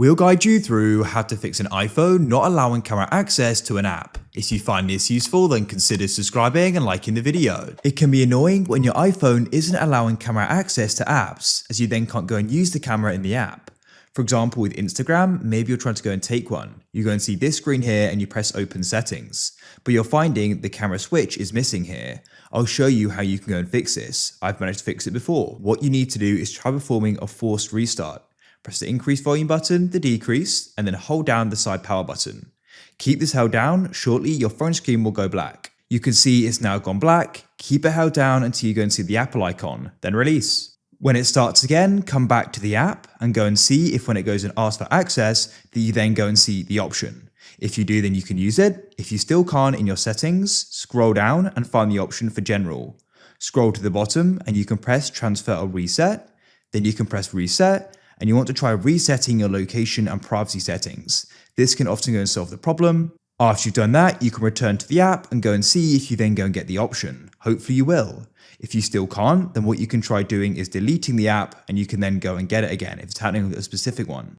We'll guide you through how to fix an iPhone not allowing camera access to an app. If you find this useful, then consider subscribing and liking the video. It can be annoying when your iPhone isn't allowing camera access to apps, as you then can't go and use the camera in the app. For example, with Instagram, maybe you're trying to go and take one. You go and see this screen here and you press open settings, but you're finding the camera switch is missing here. I'll show you how you can go and fix this. I've managed to fix it before. What you need to do is try performing a forced restart. Press the increase volume button, the decrease, and then hold down the side power button. Keep this held down, shortly your phone screen will go black. You can see it's now gone black. Keep it held down until you go and see the Apple icon, then release. When it starts again, come back to the app and go and see if when it goes and asks for access, that you then go and see the option. If you do, then you can use it. If you still can't in your settings, scroll down and find the option for general. Scroll to the bottom and you can press transfer or reset. Then you can press reset. And you want to try resetting your location and privacy settings. This can often go and solve the problem. After you've done that, you can return to the app and go and see if you then go and get the option. Hopefully you will. If you still can't, then what you can try doing is deleting the app and you can then go and get it again if it's happening with a specific one.